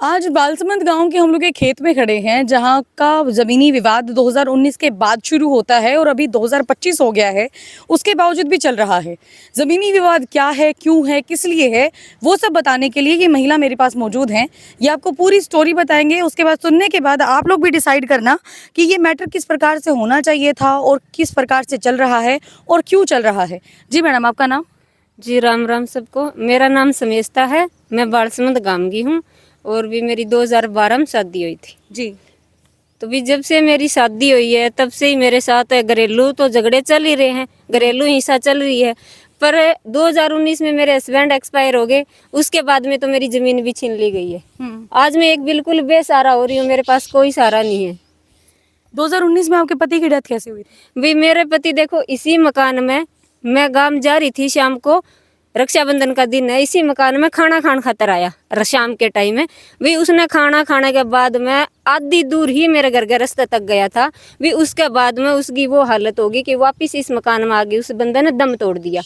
आज बालसमंद गांव के हम लोग एक खेत में खड़े हैं जहां का ज़मीनी विवाद 2019 के बाद शुरू होता है और अभी 2025 हो गया है, उसके बावजूद भी चल रहा है। ज़मीनी विवाद क्या है, क्यों है, किस लिए है, वो सब बताने के लिए ये महिला मेरे पास मौजूद हैं। ये आपको पूरी स्टोरी बताएंगे। उसके बाद सुनने के बाद आप लोग भी डिसाइड करना कि ये मैटर किस प्रकार से होना चाहिए था और किस प्रकार से चल रहा है और क्यों चल रहा है। जी मैडम, आपका नाम? जी राम राम सबको। मेरा नाम समेस्ता है, मैं बालसमंद गांव की हूँ और भी मेरी 2012 में शादी हुई थी। जी। तो भी जब से मेरी शादी हुई है तब से ही मेरे साथ घरेलू तो झगड़े चल ही रहे हैं, घरेलू हिंसा चल रही है। पर 2019 में मेरे हस्बैंड एक्सपायर हो गए, उसके बाद में तो मेरी ज़मीन भी छीन ली गई है। आज मैं एक बिल्कुल बेसहारा हो रही हूँ, मेरे पास कोई सहारा नहीं है। 2019 में आपके पति की डेथ कैसे हुई थी? भी मेरे पति देखो, इसी मकान में मैं गांव जा रही थी, शाम को रक्षाबंधन का दिन है, इसी मकान में खाना खान खातर आया शाम के टाइम में। भी उसने खाना खाने के बाद में आधी दूर ही मेरे घर के रास्ते तक गया था। भी उसके बाद में उसकी वो हालत होगी कि वापस इस मकान में आ गई। उस बंदे ने दम तोड़ दिया।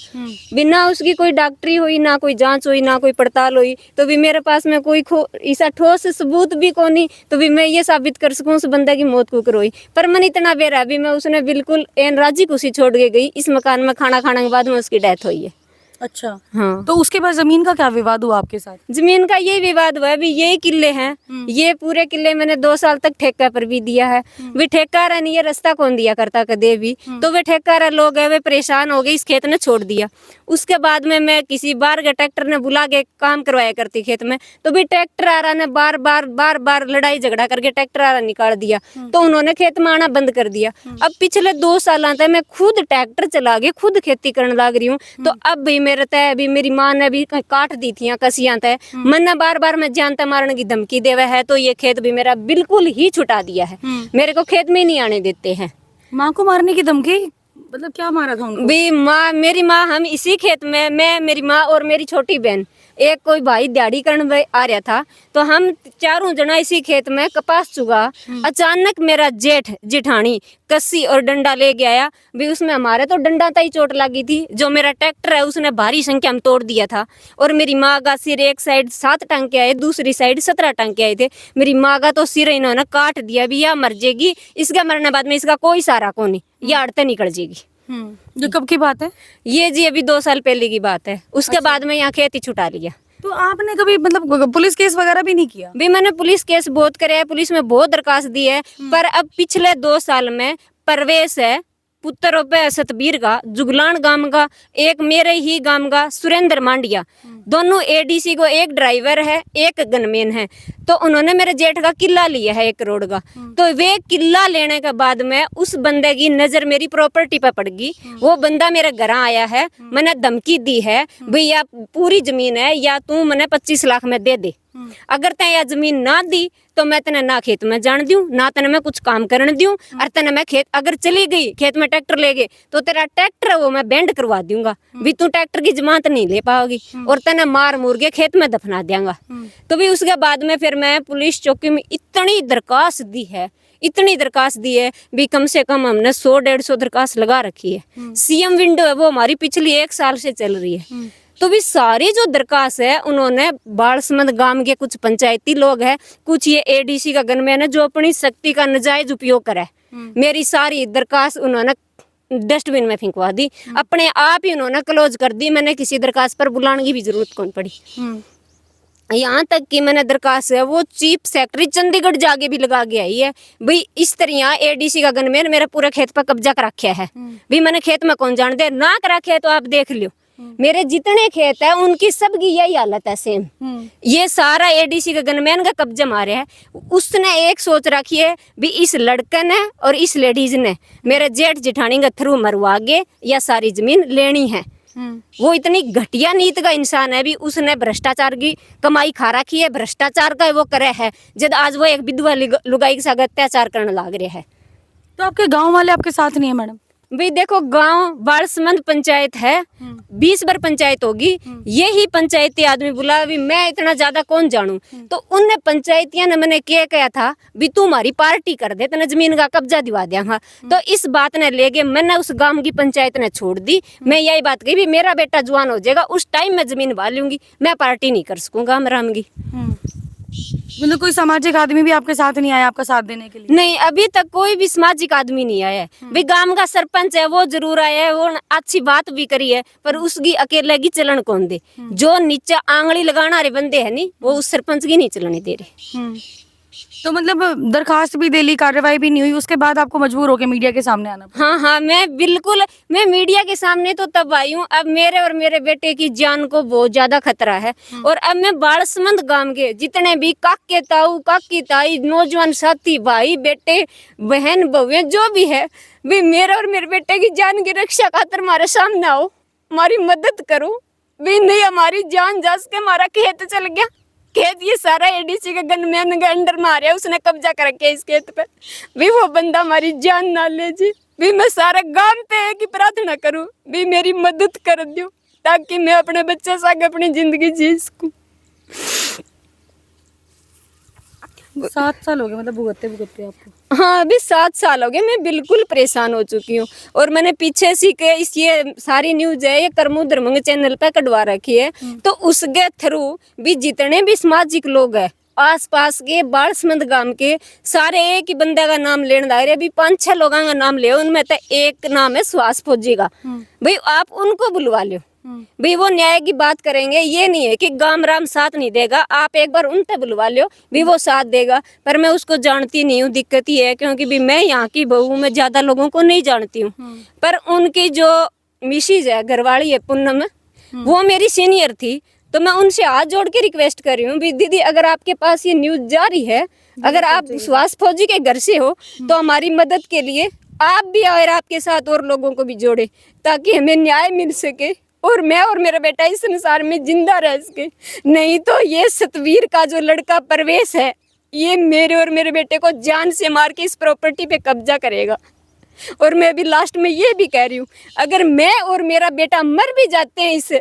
बिना उसकी कोई डॉक्टरी हुई, ना कोई जांच हुई, ना कोई पड़ताल हुई। तो भी मेरे पास में कोई ऐसा ठोस सबूत भी को नहीं, तो भी मैं ये साबित कर सकूं उस बंदे की मौत कुकर हुई। पर मन इतना बेरा भी मैं उसने बिल्कुल एन राजी खुशी छोड़ के गई। इस मकान में खाना खाने के बाद में उसकी डेथ हुई है। अच्छा। हाँ। तो उसके बाद जमीन का क्या विवाद हुआ आपके साथ? जमीन का यही विवाद हुआ है। अभी यही किले हैं, ये पूरे किले मैंने 2 साल तक ठेका पर भी दिया है। वे ठेकेदार नहीं, ये रास्ता कौन दिया करता कदे भी। तो वे ठेकेदार लोग है, वे परेशान हो गए, इस खेत ने छोड़ दिया। उसके बाद में मैं किसी बार के ट्रैक्टर ने बुला के काम करवाया करती खेत में। तो भी ट्रैक्टर आ रहा ने बार बार लड़ाई झगड़ा करके ट्रैक्टर आ रहा निकाल दिया। तो उन्होंने खेत में आना बंद कर दिया। अब पिछले 2 साल तक मैं खुद ट्रैक्टर चला के खुद खेती करने लग रही हूँ। तो अब भी मेरे तय अभी मेरी माँ ने भी काट दी थी कसियां तय, मन बार मैं जानता मारने की धमकी देवे है। तो ये खेत भी मेरा बिल्कुल ही छुटा दिया है। मेरे को खेत में नहीं आने देते हैं। माँ को मारने की धमकी? मतलब क्या मारा था उनको? भी माँ, मेरी माँ, हम इसी खेत में, मैं, मेरी माँ और मेरी छोटी बहन, एक कोई भाई दिहाड़ी करने आ रहा था। तो हम चारों जना इसी खेत में कपास चुगा। अचानक मेरा जेठ जिठानी कस्सी और डंडा ले गया। भी उसमें हमारे तो डंडा ही चोट लगी थी। जो मेरा ट्रैक्टर है उसने भारी संख्या में तोड़ दिया था। और मेरी माँ का सिर एक साइड 7 टांके आए, दूसरी साइड 17 टांके आए थे। मेरी माँ का तो सिर इन्होंने काट दिया। भी या मर जाएगी, इसके मरने बाद में इसका कोई सहारा को नहीं, ये आड़ते निकल जाएगी। ये कब की बात है? ये जी अभी 2 साल पहले की बात है। उसके बाद में यहाँ खेती छुटा लिया। तो आपने कभी मतलब पुलिस केस वगैरह भी नहीं किया? भी मैंने पुलिस केस बहुत करे है, पुलिस में बहुत दरखास्त दी है। पर अब पिछले 2 साल में प्रवेश है पुत्र पे सतबीर का, जुगलान गांव का, एक मेरे ही गांव का सुरेंद्र मांडिया, दोनों एडीसी को, एक ड्राइवर है एक गनमैन है। तो उन्होंने मेरे जेठ का किला लिया है 1 करोड़ का। तो वे किला लेने के बाद में उस बंदे की नजर मेरी प्रॉपर्टी पे पड़ गई। वो बंदा मेरे घर आया है, मैंने धमकी दी है भैया पूरी जमीन है या तू मैंने 25 लाख में दे दे। अगर तय यह जमीन ना दी तो मैं तने ना खेत में जान दूं, ना तने मैं कुछ काम करने दूं। और तने मैं खेत अगर चली गई, खेत में ट्रैक्टर ले गए तो तेरा ट्रैक्टर है वो मैं बैंड करवा दूंगा। भी तू ट्रैक्टर की जमानत नहीं ले पाओगी और तने मार मुर के खेत में दफना देंगा। तो भी उसके बाद में फिर मैं पुलिस चौकी में इतनी दरखास्त दी है, इतनी दरखास्त दी है। भी कम से कम हमने 100-150 दरखास्त लगा रखी है। सीएम विंडो है वो हमारी पिछली 1 साल से चल रही है। तो भी सारी जो दरखास्त है उन्होंने बालसमंद गांव के कुछ पंचायती लोग हैं, कुछ ये एडीसी का गनमैन है जो अपनी शक्ति का नाजायज उपयोग करे। मेरी सारी दरखास्त उन्होंने डस्टबिन में फेंकवा दी, अपने आप ही उन्होंने क्लोज कर दी। मैंने किसी दरखास्त पर बुलाने की भी जरूरत कौन पड़ी। यहाँ तक कि मैंने दरखास्त है वो चीफ सेक्रेटरी चंडीगढ़ जाके भी लगा के आई है। भाई इस तरह एडीसी का गनमैन मेरा पूरा खेत पर कब्जा कर रखा है। भी मैंने खेत में कौन जान दे ना कर रखे है तो आप देख लो मेरे जितने खेत है उनकी सबकी यही हालत है सेम। ये सारा एडीसी का गनमैन का कब्जा मारे है। उसने एक सोच रखी है भी इस लड़के ने और इस लेडीज ने मेरे जेठ जिठानी के थ्रू मरवा के या सारी जमीन लेनी है। वो इतनी घटिया नीति का इंसान है। भी उसने भ्रष्टाचार की कमाई खा रखी है, भ्रष्टाचार का वो करे है जब आज वो एक विधवा लुगाई के साथ अत्याचार करने लग रहे है। तो आपके गांव वाले आपके साथ नहीं है मैडम? भाई देखो, गांव बालसमंद पंचायत है, 20 बार पंचायत होगी। यही पंचायती आदमी बुला, भी मैं इतना ज्यादा कौन जानूं। तो उन पंचायतियों ने मैंने क्या कहा था भी तू हमारी पार्टी कर दे, तेने जमीन का कब्जा दिवा देंगा। तो इस बात ने लेके मैंने उस गांव की पंचायत ने छोड़ दी। मैं यही बात कही भी मेरा बेटा जवान हो जाएगा उस टाइम मैं जमीन बा लूंगी, मैं पार्टी नहीं कर सकूंगा राम की। मतलब कोई सामाजिक आदमी भी आपके साथ नहीं आया आपका साथ देने के लिए? नहीं, अभी तक कोई भी सामाजिक आदमी नहीं आया है। भाई गांव का सरपंच है वो जरूर आया है, वो अच्छी बात भी करी है, पर उसकी अकेले की चलन कौन दे? जो नीचे आंगली लगाना वाले बंदे है नी, वो उस सरपंच की नहीं चलने दे रहे। तो मतलब दरखास्त भी दे ली, कार्रवाई भी नहीं हुई, उसके बाद आपको मजबूर होकर मीडिया के सामने आना पड़ा? हाँ हाँ, मैं मीडिया के सामने तो तब आई हूँ, अब मेरे और मेरे बेटे की जान को बहुत ज्यादा खतरा है। और अब मैं बालसमंद गांव के जितने भी काके ताऊ काकी ताई नौजवान साथी भाई बेटे बहन बहुएं जो भी है, भी मेरे और मेरे बेटे की जान की रक्षा खातिर हमारे सामने आओ, हमारी मदद करो। भी नहीं हमारी जान जा सके, हमारा खेत चल गया, खेत ये सारा एडीसी के गनमैन के अंडर में आ रहा है, उसने कब्जा कर रखा है इस खेत पे। भी वो बंदा हमारी जान ना ले जी। भी मैं सारा गांव पे है कि प्रार्थना करूं, भी मेरी मदद कर दो ताकि मैं अपने बच्चे संग अपनी जिंदगी जी सकूं। 7 साल हो गए मतलब भुगतते भुगतते आपको? हाँ, अभी 7 साल हो गए, मैं बिल्कुल परेशान हो चुकी हूँ। और मैंने पीछे से के इस ये सारी न्यूज है ये करमू धर्मंग चैनल पे कटवा रखी है, तो उसके थ्रू भी जितने भी सामाजिक लोग हैं आस पास के बालसमंद गांव के सारे एक ही बंदे का नाम लेने लग रहे, अभी 5-6 लोगों का नाम ले, उनमें तो एक नाम है सुहास फौजी का। भाई आप उनको बुलवा लो, भाई वो न्याय की बात करेंगे। ये नहीं है कि गाम राम साथ नहीं देगा, आप एक बार उनसे बुलवा लो भी वो साथ देगा, पर मैं उसको जानती नहीं हूँ। दिक्कत ही है क्योंकि भी मैं यहाँ की बहू हूँ, मैं ज्यादा लोगों को नहीं जानती हूँ। पर उनकी जो मिसेज है घरवाली है पूनम, वो मेरी सीनियर थी, तो मैं उनसे हाथ जोड़ के रिक्वेस्ट कर रही हूँ भी दीदी अगर आपके पास ये न्यूज जारी है, अगर आप सुहास फौजी के घर से हो तो हमारी मदद के लिए आप भी और आपके साथ और लोगों को भी जोड़े ताकि हमें न्याय मिल सके और मैं और मेरा बेटा इस संसार में जिंदा रह सके। नहीं तो ये सतवीर का जो लड़का परवेश है, ये मेरे और मेरे बेटे को जान से मार के इस प्रॉपर्टी पे कब्जा करेगा। और मैं भी लास्ट में ये भी कह रही हूँ, अगर मैं और मेरा बेटा मर भी जाते हैं इस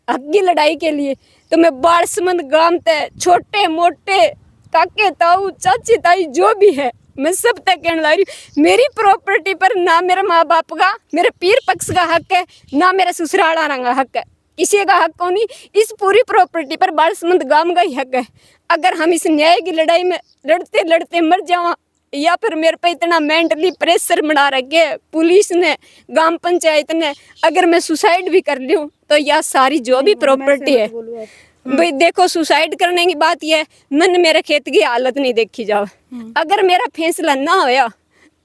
हक की लड़ाई के लिए, तो मैं बालसमंद गांव तक छोटे मोटे काके ताऊ चाची ताई जो भी है मैं सब तक कहने लगी, मेरी प्रॉपर्टी पर ना मेरे माँ बाप का मेरे पीर पक्ष का हक है, ना मेरे ससुराल आना का हक है, किसी का हक को नहीं। इस पूरी प्रॉपर्टी पर बालसमंद गांव का ही हक है। अगर हम इस न्याय की लड़ाई में लड़ते लड़ते मर जावा, या फिर मेरे पे इतना मेंटली प्रेशर बना रखे पुलिस ने ग्राम पंचायत ने, अगर मैं सुसाइड भी कर लूँ तो यह सारी जो भी प्रॉपर्टी है, भाई देखो सुसाइड करने की बात यह है, मैंने मेरे खेत की हालत नहीं देखी जाओ, अगर मेरा फैसला ना होया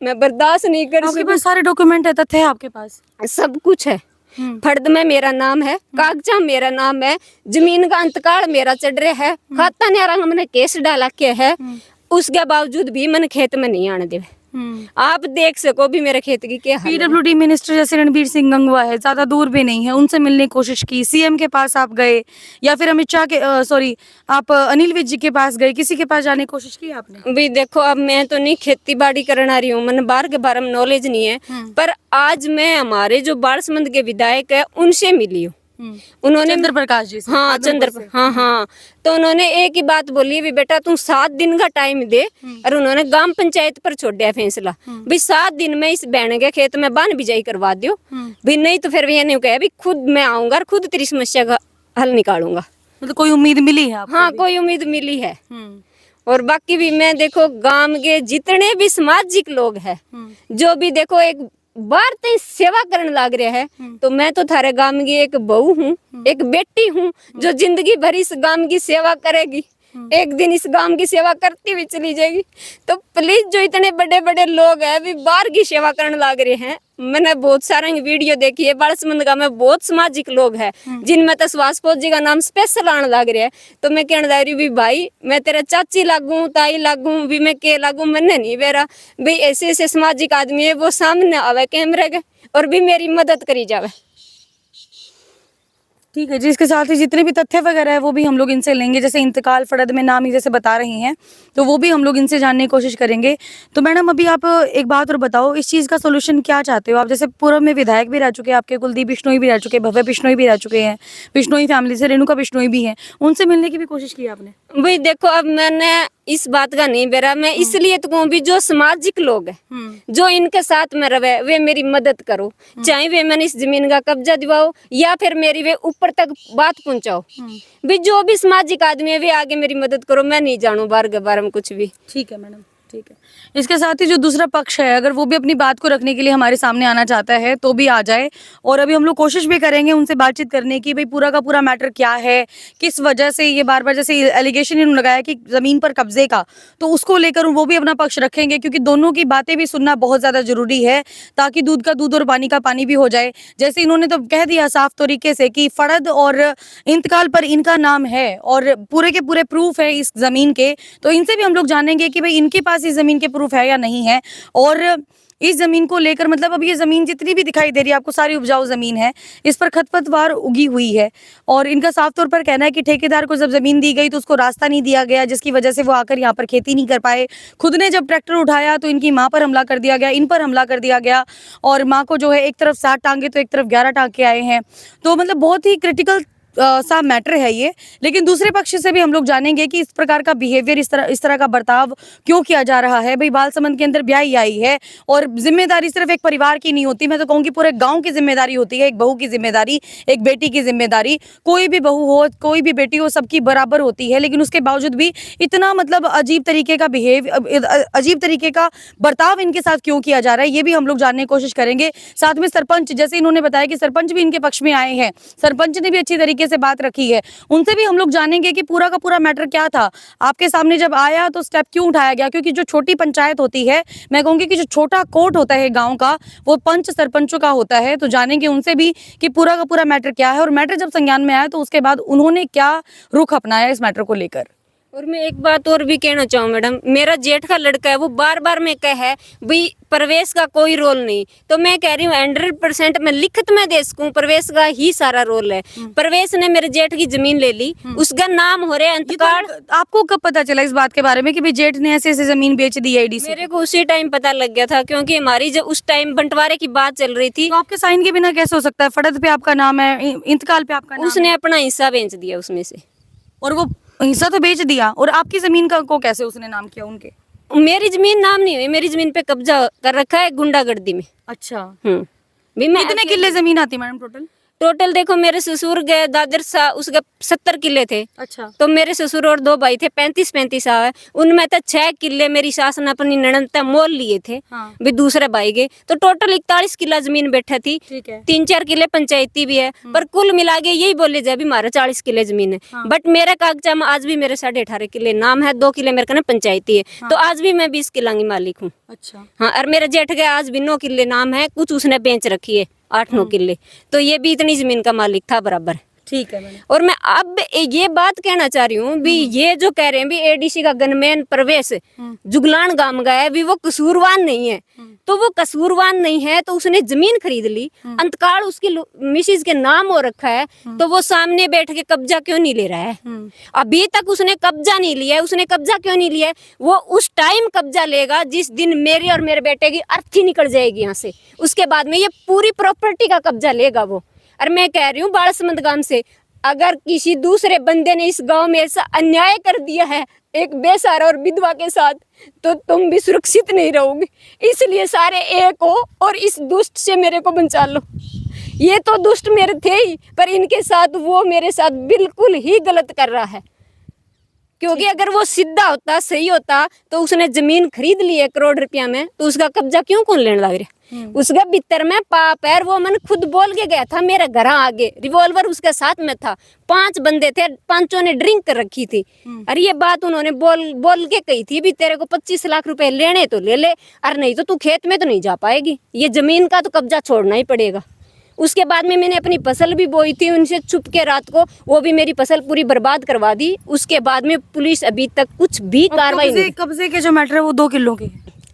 मैं बर्दाश्त नहीं कर आपके पास सारे डॉक्यूमेंट है, तथ्य है आपके पास? सब कुछ है, फर्द में मेरा नाम है, कागजा मेरा नाम है, जमीन का अंतकाल मेरा चढ़ रहा है, खाता न्यारा मैंने केस डाला के है, उसके बावजूद भी मैंने खेत में नहीं आने दे। आप देख सको भी मेरे खेत की क्या हालत है। पीडब्ल्यूडी मिनिस्टर जैसे रणबीर सिंह गंगवा है, ज्यादा दूर भी नहीं है, उनसे मिलने की कोशिश की, सीएम के पास आप गए या फिर अमित शाह के सॉरी आप अनिल विज जी के पास गए, किसी के पास जाने की कोशिश की आपने? भी देखो अब मैं तो नहीं खेती बाड़ी करने आ रही हूँ, मैंने बाहर के बारे में नॉलेज नहीं है, पर आज मैं हमारे जो बालसमंद के विधायक है उनसे मिली हूँ। उन्होंने चंद्र प्रकाश जी से? हाँ हाँ, तो उन्होंने एक ही बात बोली भी बेटा तुम 7 दिन का टाइम दे, और उन्होंने ग्राम पंचायत पर छोड़ दिया फैसला भी 7 दिन में इस बहन के खेत में बान बिजाई करवा दो, भी नहीं तो फिर ये नहीं कहा भी खुद मैं आऊंगा और खुद तेरी समस्या का हल निकालूंगा। मतलब कोई उम्मीद मिली है आपको? हाँ कोई उम्मीद मिली है। और बाकी भी मैं देखो गांव के जितने भी सामाजिक लोग हैं जो भी देखो एक बार तो सेवा करने लग रहे हैं, तो मैं तो थारे गांव की एक बहू हूँ, एक बेटी हूँ जो जिंदगी भर इस गांव की सेवा करेगी, एक दिन इस गांव की सेवा करती हुई चली जाएगी। तो प्लीज जो इतने बड़े बड़े लोग हैं भी बाहर की सेवा करने लग रहे हैं, मैंने बहुत सारे वीडियो देखी है, बालसमंद गांव में बहुत सामाजिक लोग हैं जिनमें तो सुहास फौजी का नाम स्पेशल आने लग रहा है। तो मैं कहने लग रही भी भाई मैं तेरा चाची लागू ताई लागू भी मैं के लागू, मैंने नहीं बेरा भाई ऐसे ऐसे सामाजिक आदमी है वो सामने आवे कैमरे के और भी मेरी मदद करी जावे। ठीक है जी, इसके साथ ही जितने भी तथ्य वगैरह है वो भी हम लोग इनसे लेंगे, जैसे इंतकाल फर्द में नाम ही जैसे बता रही हैं तो वो भी हम लोग इनसे जानने की कोशिश करेंगे। तो मैडम अभी आप एक बात और बताओ, इस चीज़ का सोल्यूशन क्या चाहते हो आप? जैसे पूर्व में विधायक भी रह चुके हैं आपके, कुलदीप बिश्नोई भी रह चुके हैं, भव्य बिश्नोई भी रह चुके हैं, बिश्नोई फैमिली से रेणुका बिश्नोई भी हैं, उनसे मिलने की भी कोशिश की आपने? भाई देखो अब मैंने इस बात का नहीं बेरा। मैं इसलिए तो कहूँ भी जो सामाजिक लोग है जो इनके साथ में रहे वे मेरी मदद करो, चाहे वे मैंने इस जमीन का कब्जा दिवाओ या फिर मेरी वे ऊपर तक बात पहुंचाओ। भी जो भी सामाजिक आदमी है वे आगे मेरी मदद करो। मैं नहीं जानू बाहर के बारे में कुछ भी। ठीक है मैडम, ठीक है। इसके साथ ही जो दूसरा पक्ष है अगर वो भी अपनी बात को रखने के लिए हमारे सामने आना चाहता है तो भी आ जाए, और अभी हम लोग कोशिश भी करेंगे उनसे बातचीत करने की, भाई पूरा का पूरा मैटर क्या है, किस वजह से ये बार बार जैसे एलिगेशन इन्होंने लगाया कि जमीन पर कब्जे का, तो उसको लेकर वो भी अपना पक्ष रखेंगे, क्योंकि दोनों की बातें भी सुनना बहुत ज्यादा जरूरी है ताकि दूध का दूध और पानी का पानी भी हो जाए। जैसे इन्होंने तो कह दिया साफ तरीके से कि फड़द और इंतकाल पर इनका नाम है और पूरे के पूरे प्रूफ है इस जमीन के, तो इनसे भी हम लोग जानेंगे कि भाई इनके पास इस जमीन के प्रूफ है या नहीं है। और इस जमीन को लेकर मतलब अब ये जमीन जितनी भी दिखाई दे रही है आपको सारी उपजाऊ जमीन है, इस पर खरपतवार उगी हुई है, और इनका साफ तौर पर कहना है कि ठेकेदार को जब जमीन दी गई तो उसको रास्ता नहीं दिया गया, जिसकी वजह से वो आकर यहाँ पर खेती नहीं कर पाए। खुद ने जब ट्रैक्टर उठाया तो इनकी माँ पर हमला कर दिया गया, इन पर हमला कर दिया गया, और माँ को जो है एक तरफ 7 टांगे तो एक तरफ 11 टांके आए हैं। तो मतलब बहुत ही क्रिटिकल सा मैटर है ये। लेकिन दूसरे पक्ष से भी हम लोग जानेंगे कि इस प्रकार का बिहेवियर, इस तरह का बर्ताव क्यों किया जा रहा है। भाई बालसमंद के अंदर ब्याही आई है और जिम्मेदारी सिर्फ एक परिवार की नहीं होती, मैं तो कहूँगी पूरे गांव की जिम्मेदारी होती है। एक बहू की जिम्मेदारी, एक बेटी की जिम्मेदारी, कोई भी बहू हो कोई भी बेटी हो सबकी बराबर होती है, लेकिन उसके बावजूद भी इतना मतलब अजीब तरीके का अजीब तरीके का बर्ताव इनके साथ क्यों किया जा रहा है, ये भी हम लोग जानने की कोशिश करेंगे। साथ में सरपंच, जैसे इन्होंने बताया कि सरपंच भी इनके पक्ष में आए हैं, सरपंच ने भी अच्छी तरीके से बात रखी है, उनसे भी हम लोग जानेंगे कि पूरा का पूरा मैटर क्या था, आपके सामने जब आया तो स्टेप क्यों उठाया गया। क्योंकि जो छोटी पंचायत होती है, मैं कहूंगी कि जो छोटा कोर्ट होता है गांव का, वो पंच सरपंचों का होता है। तो जानेंगे उनसे भी कि पूरा का पूरा मैटर क्या है, और मैटर जब संज्ञान में आया तो उसके बाद उन्होंने क्या रुख अपनाया इस मैटर को लेकर। और मैं एक बात और भी कहना चाहूँ मैडम, मेरा जेठ का लड़का है, वो बार बार में कहे भाई प्रवेश का कोई रोल नहीं, तो मैं कह रही हूँ 100% मैं लिखित में दे सकूँ, प्रवेश का ही सारा रोल है। प्रवेश ने मेरे जेठ की जमीन ले ली, उसका नाम हो रहा है अंतकाल। आपको कब पता चला इस बात के बारे में कि भाई जेठ ने ऐसे ऐसे जमीन बेच दी है ADC? मेरे को उसी टाइम पता लग गया था, क्योंकि हमारी जो उस टाइम बंटवारे की बात चल रही थी। तो आपके साइन के बिना कैसे हो सकता है? फड़द पे आपका नाम है, इंतकाल पे आपका नाम उसने है, अपना हिस्सा बेच दिया उसमें से, और वो हिस्सा तो बेच दिया, और आपकी जमीन का को कैसे उसने नाम किया उनके? मेरी जमीन नाम नहीं हुई, मेरी जमीन पे कब्जा कर रखा है गुंडागर्दी में। अच्छा, भी मैं कितने किल्ले जमीन आती है मैडम टोटल देखो, मेरे ससुर गए दादर सा उसके 70 किले थे। अच्छा, तो मेरे ससुर और 2 भाई थे, 35 है, उनमें तो 6 किले मेरी सास ने अपनी ननद तक मोल लिए थे। हाँ। भी दूसरे भाई गए, तो टोटल 41 किला जमीन बैठा थी। ठीक है। 3-4 किले पंचायती भी है, पर कुल मिला के यही बोले जाए भी हमारा 40 किले जमीन है। बट मेरे कागजा में आज भी मेरे 18.5 किले नाम है, 2 किले मेरे का पंचायती है। तो आज भी मैं 20 किला की मालिक हूँ। अच्छा, हाँ, और मेरे जेठ गए आज भी 9 किले नाम है, कुछ उसने बेच रखी है 8-9 किले, तो ये भी इतनी जमीन का मालिक था बराबर। ठीक है मैडम। और मैं अब ये बात कहना चाह रही हूँ भी ये जो कह रहे हैं भी ADC का गनमैन प्रवेश जुगलान गांव का है, भी वो कसूरवान नहीं है। तो वो कसूरवान नहीं है तो उसने जमीन खरीद ली, अंतकाल उसकी मिसिस के नाम हो रखा है, तो वो सामने बैठ के कब्जा क्यों नहीं ले रहा है? अभी तक उसने कब्जा नहीं लिया है। उसने कब्जा क्यों नहीं लिया है? वो उस टाइम कब्जा लेगा जिस दिन मेरे और मेरे बेटे की अर्थी निकल जाएगी यहाँ से, उसके बाद में ये पूरी प्रॉपर्टी का कब्जा लेगा वो। और मैं कह रही हूँ बालसमंद गांव से, अगर किसी दूसरे बंदे ने इस गांव में ऐसा अन्याय कर दिया है एक बेसहारा और विधवा के साथ, तो तुम भी सुरक्षित नहीं रहोगे। इसलिए सारे एक हो और इस दुष्ट से मेरे को बचा लो। ये तो दुष्ट मेरे थे ही, पर इनके साथ वो मेरे साथ बिल्कुल ही गलत कर रहा है। क्योंकि अगर वो सीधा होता, सही होता, तो उसने जमीन खरीद ली 1 करोड़ रुपया में, तो उसका कब्जा क्यों कौन लेने लग रहा? उसके भीतर में पाप है। वो मन खुद बोल के गया था मेरे घर आगे, रिवॉल्वर उसके साथ में था, 5 बंदे थे, 5 ने ड्रिंक कर रखी थी। अरे ये बात उन्होंने बोल के कही थी भी तेरे को 25 लाख रुपए लेने तो ले ले, और नहीं तो तू खेत में तो नहीं जा पाएगी, ये जमीन का तो कब्जा छोड़ना ही पड़ेगा। उसके बाद में मैंने अपनी फसल भी बोई थी उनसे छुप के रात को, वो भी मेरी फसल पूरी बर्बाद करवा दी। उसके बाद में पुलिस अभी तक कुछ भी कार्रवाई नहीं। कब्जे के जो मैटर है वो 2 किलो के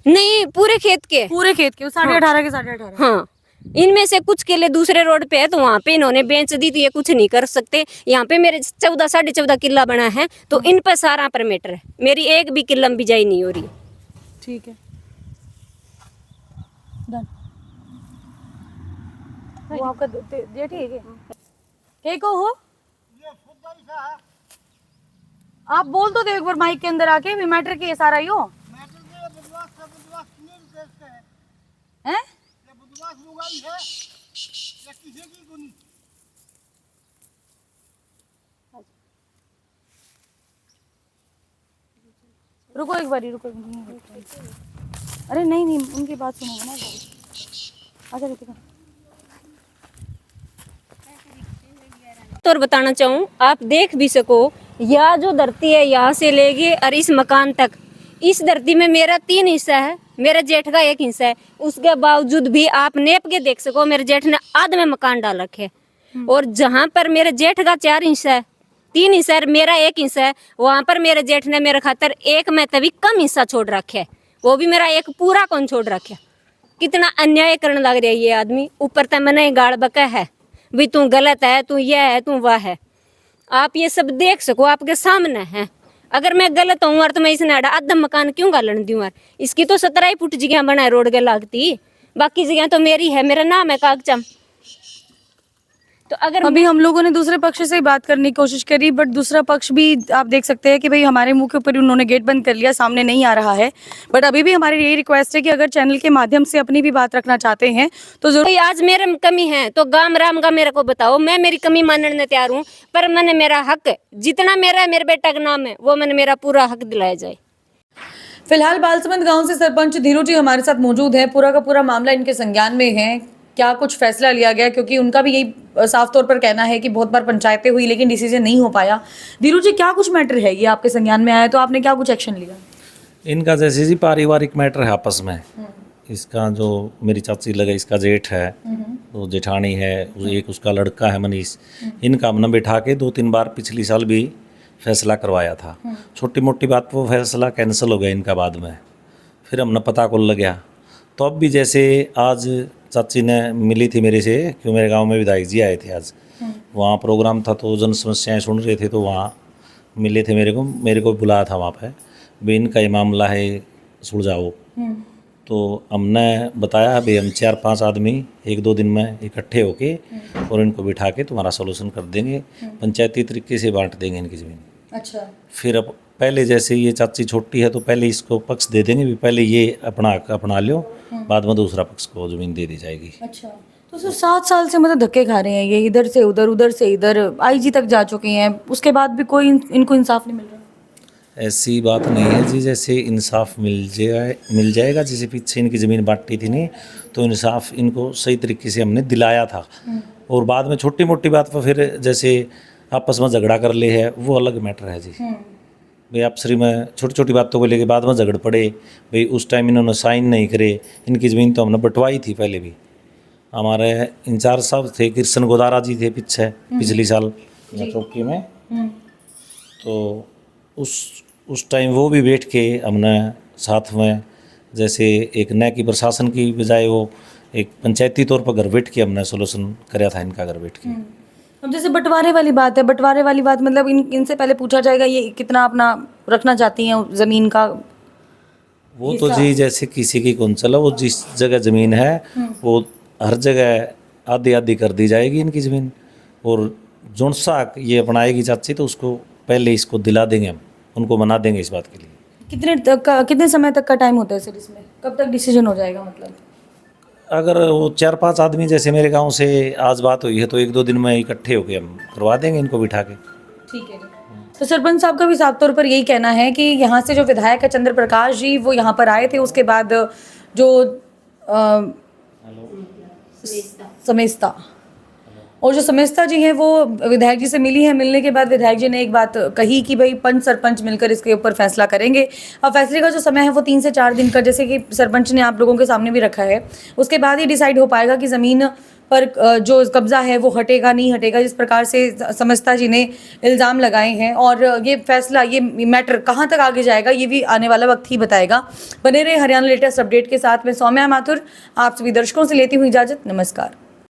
नहीं, पूरे खेत के 18.5 के 18.5। हाँ, इनमें से कुछ केले दूसरे रोड पे है, तो वहाँ पे इन्होंने बेच दी थी, ये कुछ नहीं कर सकते। यहाँ पे मेरे 14-14.5 किला बना है, तो इन पर सारा परमीटर है, मेरी एक भी किला में बिजाई नहीं हो रही। ठीक है, वो आपका जेठ है के को हो? आप बोल तो दो एक बार माइक के अंदर आके भी मैटर की एस आर आई हो हैं? रुको एक बारी रुको अरे नहीं नहीं उनकी बात सुनो ना अच्छा ठीक है तो और बताना चाहूँ, आप देख भी सको, यह जो धरती है यहाँ से लेके और इस मकान तक, इस धरती में मेरा 3 हिस्सा है, मेरे जेठ का 1 हिस्सा है। उसके बावजूद भी आप नेप के देख सको, मेरे जेठ ने आध में मकान डाल रखे। और जहाँ पर मेरे जेठ का 4 हिस्सा है, 3 हिस्सा है, मेरा 1 हिस्सा है, वहाँ पर मेरे जेठ ने मेरे खातर 1 में तभी कम हिस्सा छोड़ रखे, वो भी मेरा 1 पूरा कौन छोड़ रखे। कितना अन्याय करने लग रहा है ये आदमी। ऊपर तक मैंने गाड़ बका है भी तू गलत है, तू यह है, तू वह है। आप ये सब देख सको, आपके सामने है। अगर मैं गलत हूँ और तो मैं इसने आधा मकान क्यों गालन दूँ यार। इसकी तो 17 फुट जगह बनाए रोड के लागती, बाकी जगह तो मेरी है, मेरा नाम है कागजाम। तो अगर अभी हम लोगों ने दूसरे पक्ष से ही बात करने की कोशिश करी बट दूसरा पक्ष भी आप देख सकते हैं कि भाई हमारे मुंह के ऊपर ही उन्होंने गेट बंद कर लिया, सामने नहीं आ रहा है। बट अभी भी हमारी यही रिक्वेस्ट है कि अगर चैनल के माध्यम से अपनी भी बात रखना चाहते हैं तो जरूर। कोई आज मेरे में कमी है तो गाम राम का मेरे को बताओ, मैं मेरी कमी मानने तैयार हूँ। पर मैंने मेरा हक जितना मेरा है, मेरे बेटा का नाम है, वो मैंने मेरा पूरा हक दिलाया जाए। फिलहाल बालसमंद गांव से सरपंच धीरू जी हमारे साथ मौजूद है। पूरा का पूरा मामला इनके संज्ञान में है। क्या कुछ फैसला लिया गया, क्योंकि उनका भी यही साफ तौर पर कहना है कि बहुत बार पंचायतें हुई लेकिन डिसीजन नहीं हो पाया। धीरू जी क्या कुछ मैटर है, ये आपके संज्ञान में आया तो आपने क्या कुछ एक्शन लिया? इनका जैसे जी पारिवारिक मैटर है आपस में। इसका जो मेरी चाची लगे, इसका जेठ है, तो जेठानी है, एक उसका लड़का है मनीष। इनका हमने बिठा के 2-3 बार पिछली साल भी फैसला करवाया था। छोटी मोटी बात पर फैसला कैंसिल हो गया इनका बाद में। फिर हमने पता को लग गया तो अब भी जैसे आज चाची ने मिली थी मेरे से, क्यों मेरे गांव में विधायक जी आए थे आज, वहाँ प्रोग्राम था तो जन समस्याएं सुन रहे थे, तो वहाँ मिले थे मेरे को बुलाया था वहाँ पे भी इनका ये मामला है सुलझाओ। तो हमने बताया भाई हम 4-5 आदमी 1-2 दिन में इकट्ठे होके और इनको बिठा के तुम्हारा सोल्यूशन कर देंगे, पंचायती तरीके से बांट देंगे इनकी ज़मीन। अच्छा, फिर अब पहले जैसे ये चाची छोटी है तो पहले इसको पक्ष दे देंगे भी, पहले ये अपना लो, बाद में दूसरा पक्ष को ज़मीन दे दी जाएगी। अच्छा। तो सर 7 साल से मतलब धक्के खा रहे हैं ये, इधर से उधर उधर से इधर, आईजी तक जा चुके हैं, उसके बाद भी कोई इनको इंसाफ नहीं मिल रहा। ऐसी बात नहीं है जी, जैसे इंसाफ मिल जाएगा। जैसे पीछे इनकी ज़मीन बांटी थी नहीं, तो इंसाफ इनको सही तरीके से हमने दिलाया था। और बाद में छोटी मोटी बात पर फिर जैसे आपस में झगड़ा कर ले है, वो अलग मैटर है जी। भाई आपसरी में छोटी छोटी बातों को लेके बाद में झगड़ पड़े, भाई उस टाइम इन्होंने साइन नहीं करे, इनकी ज़मीन तो हमने बंटवाई थी पहले भी। हमारे इंचार्ज साहब थे कृष्ण गोदारा जी थे पीछे पिछली साल चौकी में, तो उस टाइम वो भी बैठ के हमने साथ में जैसे एक नए की प्रशासन की बजाय वो एक पंचायती तौर पर घर बैठ के हमने सोल्यूशन कराया था इनका घर बैठ के। अब जैसे बंटवारे वाली बात है, बंटवारे वाली बात मतलब इनसे पहले पूछा जाएगा ये कितना अपना रखना चाहती हैं ज़मीन का? वो तो जी जैसे किसी की कौन चला, वो जिस जगह ज़मीन है वो हर जगह आधी आधी कर दी जाएगी इनकी ज़मीन। और जोन सा ये अपनाएगी चाची तो उसको पहले इसको दिला देंगे, हम उनको मना देंगे इस बात के लिए। कितने समय तक का टाइम होता है सर इसमें, कब तक डिसीजन हो जाएगा? मतलब अगर वो 4-5 आदमी जैसे मेरे गांव से आज बात हुई है तो 1-2 दिन में इकट्ठे होके हम करवा देंगे इनको बिठा के। ठीक है। तो सरपंच साहब का भी साफ तौर पर यही कहना है कि यहाँ से जो विधायक है चंद्र प्रकाश जी, वो यहाँ पर आए थे, उसके बाद जो समेस्ता और जो समेस्ता जी हैं वो विधायक जी से मिली है। मिलने के बाद विधायक जी ने एक बात कही कि भाई पंच सरपंच मिलकर इसके ऊपर फैसला करेंगे। अब फैसले का जो समय है वो 3 से 4 दिन का, जैसे कि सरपंच ने आप लोगों के सामने भी रखा है, उसके बाद ही डिसाइड हो पाएगा कि ज़मीन पर जो कब्जा है वो हटेगा नहीं हटेगा, जिस प्रकार से समेस्ता जी ने इल्ज़ाम लगाए हैं। और ये फैसला, ये मैटर कहाँ तक आगे जाएगा ये भी आने वाला वक्त ही बताएगा। बने रहे हरियाणा लेटेस्ट अपडेट के साथ में सौम्या माथुर आप सभी दर्शकों से लेती हुई इजाज़त। नमस्कार।